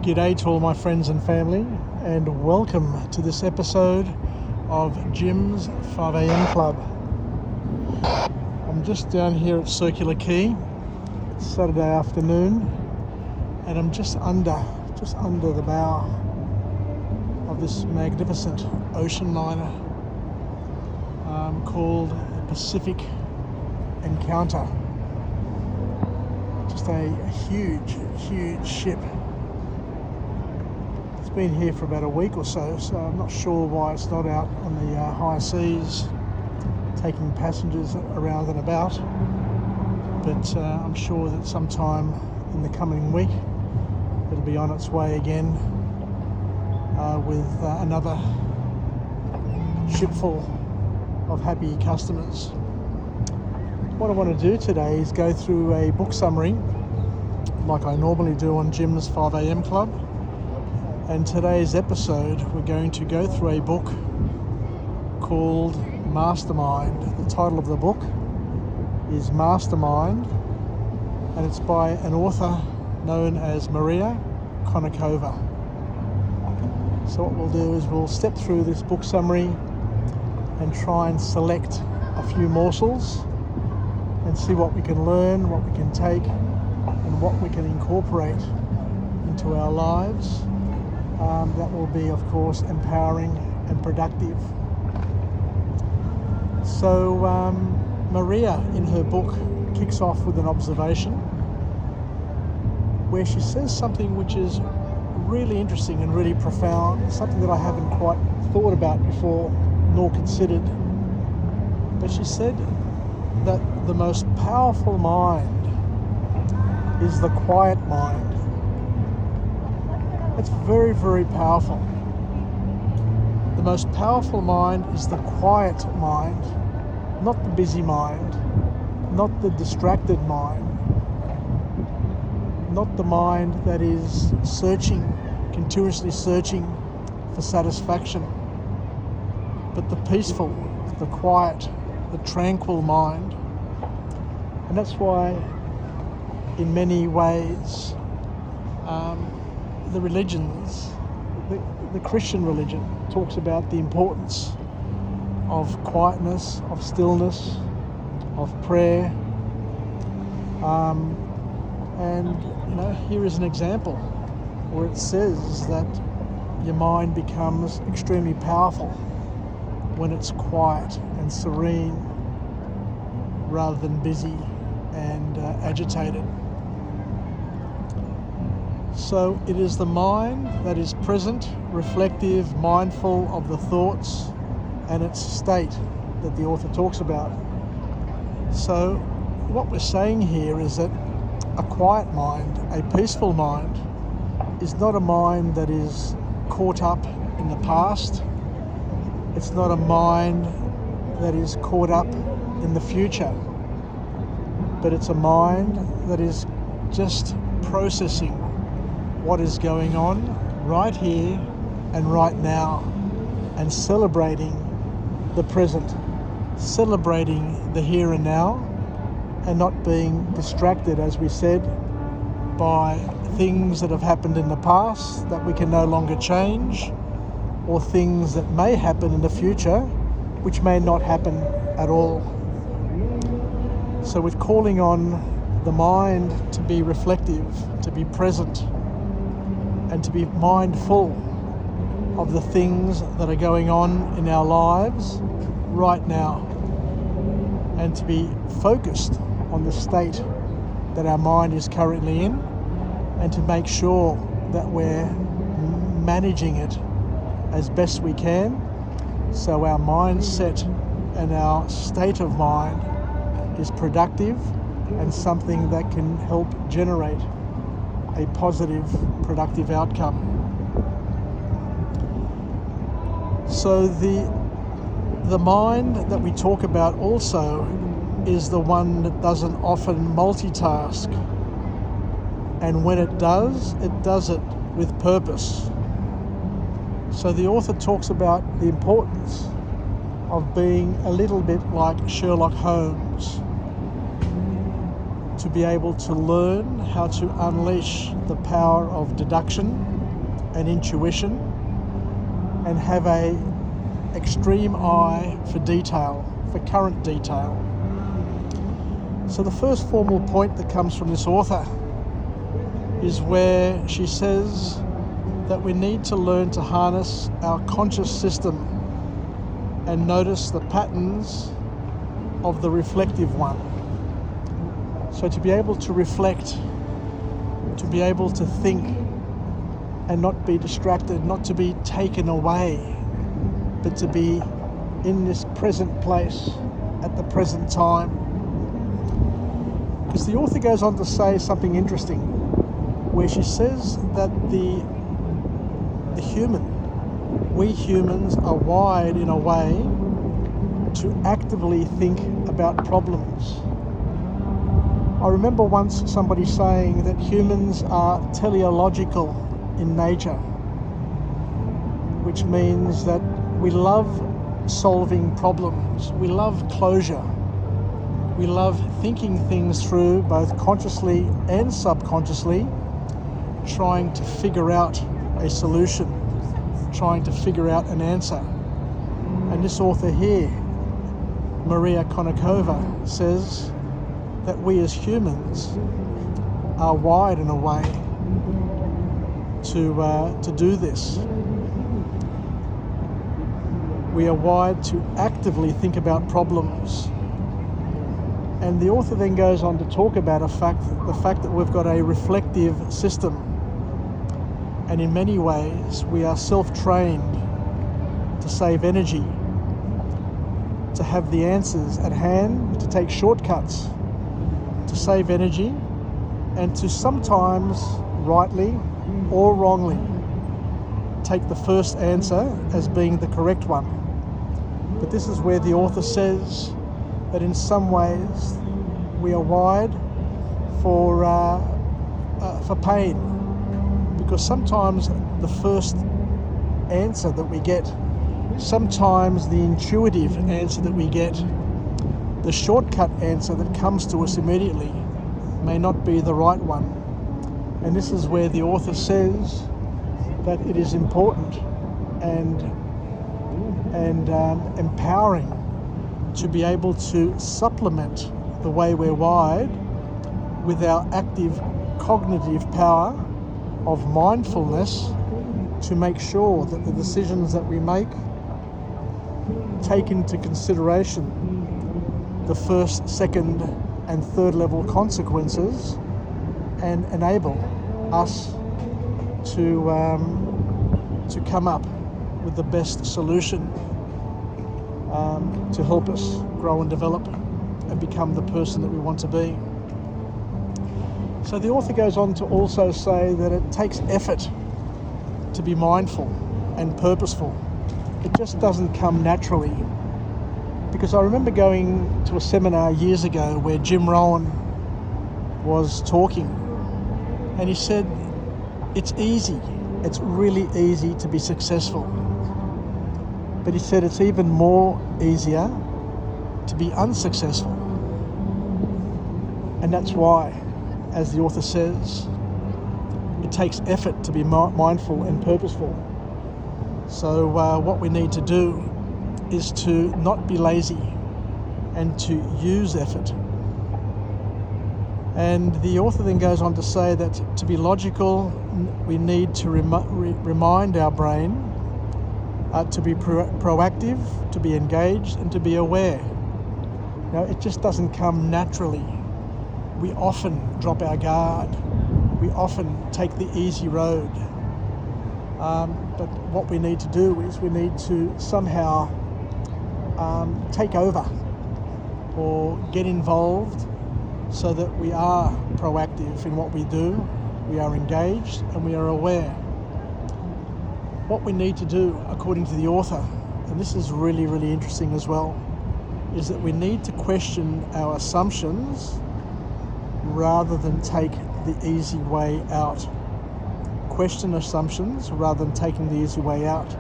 G'day to all my friends and family, and welcome to this episode of Jim's 5am Club. I'm just down here at Circular Quay. It's Saturday afternoon, and I'm just under the bow of this magnificent ocean liner called Pacific Encounter. Just a huge ship. It's been here for about a week or so I'm not sure why it's not out on the high seas taking passengers around and about, but I'm sure that sometime in the coming week it'll be on its way again with another shipful of happy customers. What I want to do today is go through a book summary like I normally do on Jim's 5am Club. And today's episode, we're going to go through a book called Mastermind. The title of the book is Mastermind, and it's by an author known as Maria Konnikova. So what we'll do is we'll step through this book summary and try and select a few morsels and see what we can learn, what we can take, and what we can incorporate into our lives. That will be, of course, empowering and productive. So Maria, in her book, kicks off with an observation where she says something which is really interesting and really profound, something that I haven't quite thought about before nor considered. But she said that the most powerful mind is the quiet mind. It's very powerful. The most powerful mind is the quiet mind, not the busy mind, not the distracted mind, not the mind that is continuously searching for satisfaction, but the peaceful, the quiet, the tranquil mind. And that's why in many ways the religions, the Christian religion talks about the importance of quietness, of stillness, of prayer. And here is an example where it says that your mind becomes extremely powerful when it's quiet and serene rather than busy and agitated. So it is the mind that is present, reflective, mindful of the thoughts and its state that the author talks about. So what we're saying here is that a quiet mind, a peaceful mind, is not a mind that is caught up in the past. It's not a mind that is caught up in the future, but it's a mind that is just processing what is going on right here and right now, and celebrating the present, celebrating the here and now, and not being distracted, as we said, by things that have happened in the past that we can no longer change, or things that may happen in the future which may not happen at all. So with calling on the mind to be reflective, to be present, and to be mindful of the things that are going on in our lives right now, and to be focused on the state that our mind is currently in, and to make sure that we're managing it as best we can, so our mindset and our state of mind is productive and something that can help generate a positive, productive outcome. So the mind that we talk about also is the one that doesn't often multitask, and when it does it with purpose. So the author talks about the importance of being a little bit like Sherlock Holmes, to be able to learn how to unleash the power of deduction and intuition, and have a extreme eye for detail, for current detail. So the first formal point that comes from this author is where she says that we need to learn to harness our conscious system and notice the patterns of the reflective one. So to be able to reflect, to be able to think and not be distracted, not to be taken away, but to be in this present place at the present time. Because the author goes on to say something interesting, where she says that we humans are wired in a way to actively think about problems. I remember once somebody saying that humans are teleological in nature, which means that we love solving problems, we love closure, we love thinking things through both consciously and subconsciously, trying to figure out a solution, trying to figure out an answer. And this author here, Maria Konnikova, says that we as humans are wired in a way to do this. We are wired to actively think about problems. And the author then goes on to talk about the fact that we've got a reflective system. And in many ways, we are self-trained to save energy, to have the answers at hand, to take shortcuts, to save energy, and to sometimes, rightly or wrongly, take the first answer as being the correct one. But this is where the author says that in some ways we are wired for pain, because sometimes the first answer that we get, sometimes the intuitive answer that we get, the shortcut answer that comes to us immediately may not be the right one. And this is where the author says that it is important and empowering to be able to supplement the way we're wired with our active cognitive power of mindfulness to make sure that the decisions that we make take into consideration the first, second and third level consequences and enable us to come up with the best solution to help us grow and develop and become the person that we want to be. So the author goes on to also say that it takes effort to be mindful and purposeful. It just doesn't come naturally. Because I remember going to a seminar years ago where Jim Rohn was talking, and he said, it's easy, it's really easy to be successful. But he said it's even more easier to be unsuccessful. And that's why, as the author says, it takes effort to be mindful and purposeful. So what we need to do is to not be lazy and to use effort. And the author then goes on to say that to be logical, we need to remind our brain to be proactive, to be engaged, and to be aware. Now, it just doesn't come naturally. We often drop our guard. We often take the easy road. But what we need to do is we need to somehow take over or get involved so that we are proactive in what we do, we are engaged, and we are aware. What we need to do, according to the author, and this is really, really interesting as well, is that we need to question our assumptions rather than take the easy way out. Question assumptions rather than taking the easy way out.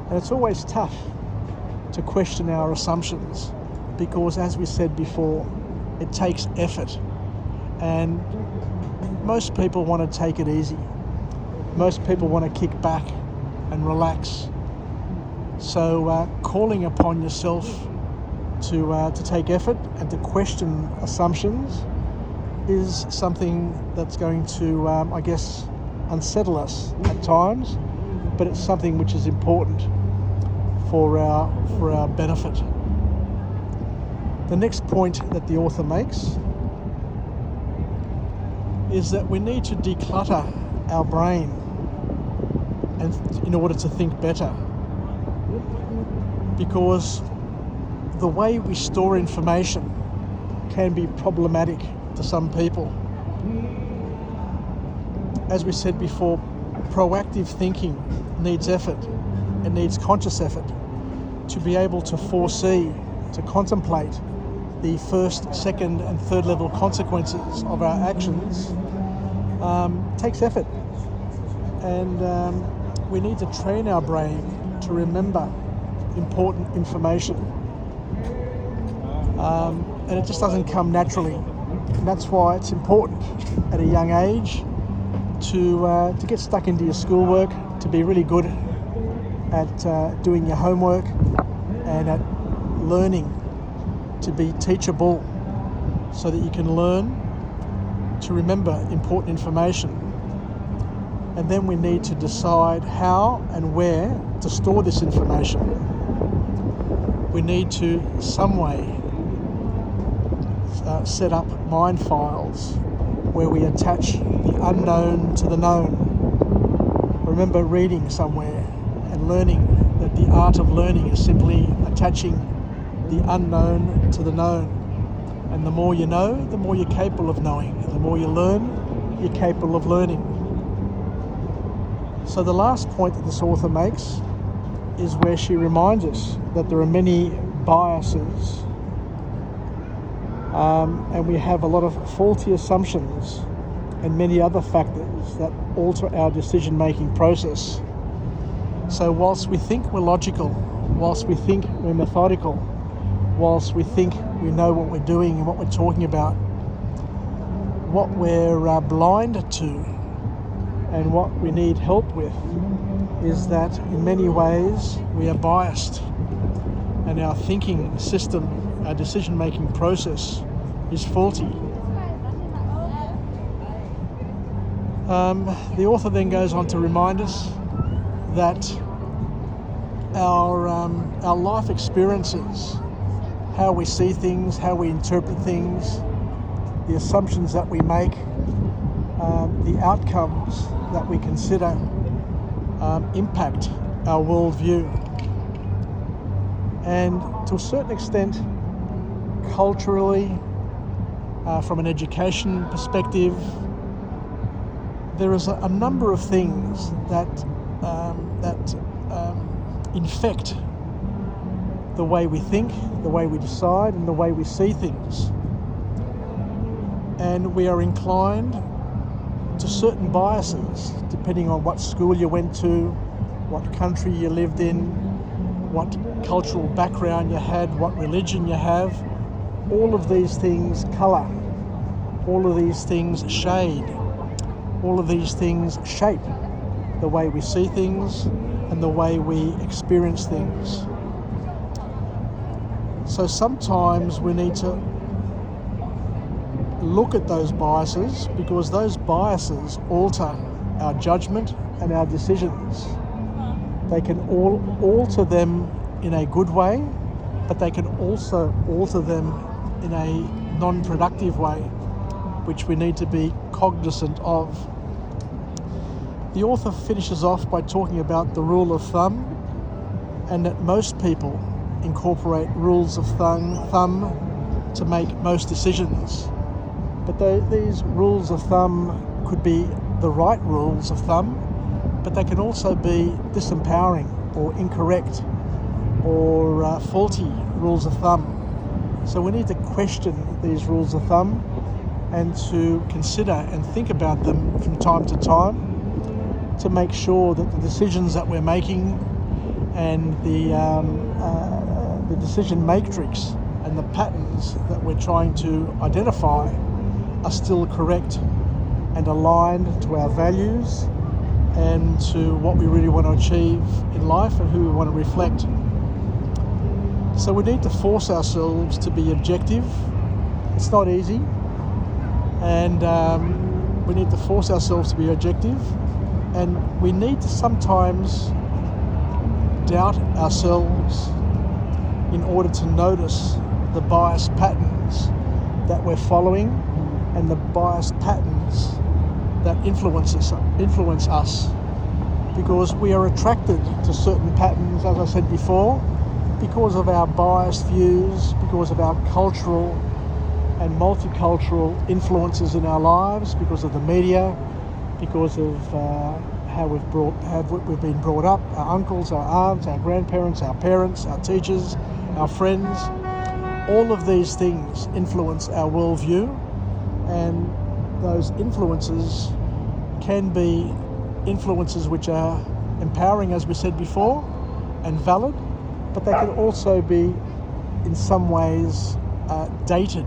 And it's always tough to question our assumptions because, as we said before, it takes effort, and most people want to take it easy. most people want to kick back and relax. So calling upon yourself to take effort and to question assumptions is something that's going to, I guess, unsettle us at times, but it's something which is important for our benefit. The next point that the author makes is that we need to declutter our brain and in order to think better, because the way we store information can be problematic to some people. As we said before, proactive thinking needs effort. It needs conscious effort to be able to foresee, to contemplate the first, second and third level consequences of our actions. Takes effort, and we need to train our brain to remember important information, and it just doesn't come naturally. And that's why it's important at a young age to get stuck into your schoolwork, to be really good at doing your homework and at learning to be teachable, so that you can learn to remember important information. And then we need to decide how and where to store this information. We need to, some way, set up mind files where we attach the unknown to the known. Remember reading somewhere and learning that the art of learning is simply attaching the unknown to the known. And the more you know, the more you're capable of knowing. The more you learn, you're capable of learning. So the last point that this author makes is where she reminds us that there are many biases, and we have a lot of faulty assumptions and many other factors that alter our decision-making process. So whilst we think we're logical, whilst we think we're methodical, whilst we think we know what we're doing and what we're talking about, what we're blind to and what we need help with is that in many ways we are biased, and our thinking system, our decision-making process is faulty. The author then goes on to remind us that our life experiences, how we see things, how we interpret things, the assumptions that we make, the outcomes that we consider impact our worldview. And to a certain extent, culturally, from an education perspective, there is a number of things that infect the way we think, the way we decide, and the way we see things. And we are inclined to certain biases, depending on what school you went to, what country you lived in, what cultural background you had, what religion you have. All of these things colour, all of these things shade, all of these things shape the way we see things and the way we experience things. So sometimes we need to look at those biases, because those biases alter our judgment and our decisions. They can all alter them in a good way, but they can also alter them in a non-productive way, which we need to be cognizant of. The author finishes off by talking about the rule of thumb, and that most people incorporate rules of thumb to make most decisions. But these rules of thumb could be the right rules of thumb, but they can also be disempowering or incorrect or faulty rules of thumb. So we need to question these rules of thumb and to consider and think about them from time to time to make sure that the decisions that we're making and the decision matrix and the patterns that we're trying to identify are still correct and aligned to our values and to what we really want to achieve in life and who we want to reflect. So we need to force ourselves to be objective. It's not easy, and we need to force ourselves to be objective, and we need to sometimes doubt ourselves in order to notice the bias patterns that we're following and the bias patterns that influence us, because we are attracted to certain patterns, as I said before, because of our biased views, because of our cultural and multicultural influences in our lives, because of the media, because of how we've been brought up, our uncles, our aunts, our grandparents, our parents, our teachers, our friends. All of these things influence our worldview, and those influences can be influences which are empowering, as we said before, and valid, but they can also be in some ways dated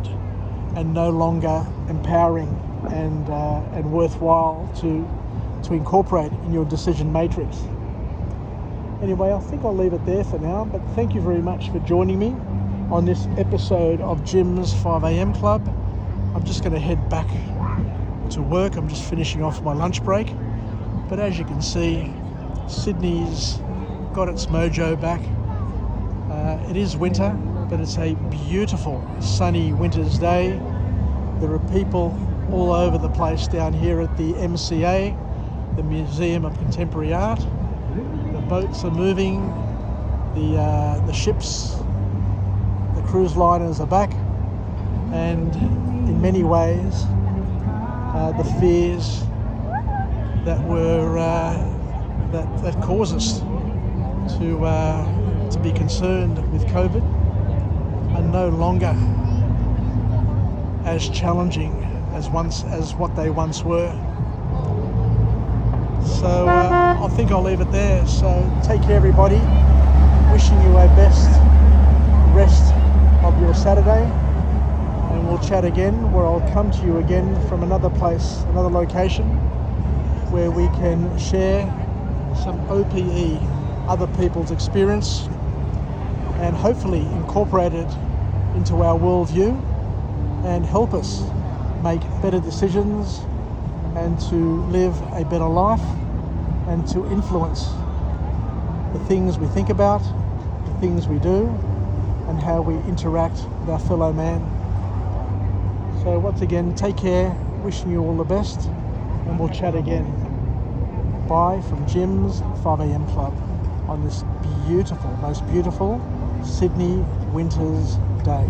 and no longer empowering and worthwhile to incorporate in your decision matrix. Anyway, I think I'll leave it there for now, but thank you very much for joining me on this episode of Jim's 5am Club. I'm just going to head back to work. I'm just finishing off my lunch break, but as you can see, Sydney's got its mojo back. It is winter, but it's a beautiful sunny winter's day. There are people all over the place down here at the MCA, the Museum of Contemporary Art. The boats are moving, the ships, the cruise liners are back, and in many ways the fears that were that caused us to be concerned with COVID are no longer as challenging as what they once were. So I think I'll leave it there. So take care, everybody. Wishing you a best rest of your Saturday, and we'll chat again, where I'll come to you again from another place, another location, where we can share some OPE, other people's experience, and hopefully incorporate it into our worldview and help us make better decisions and to live a better life and to influence the things we think about, the things we do, and how we interact with our fellow man. So once again, take care, wishing you all the best, and we'll chat again. Bye from Jim's 5am Club on this beautiful, most beautiful Sydney winter's day.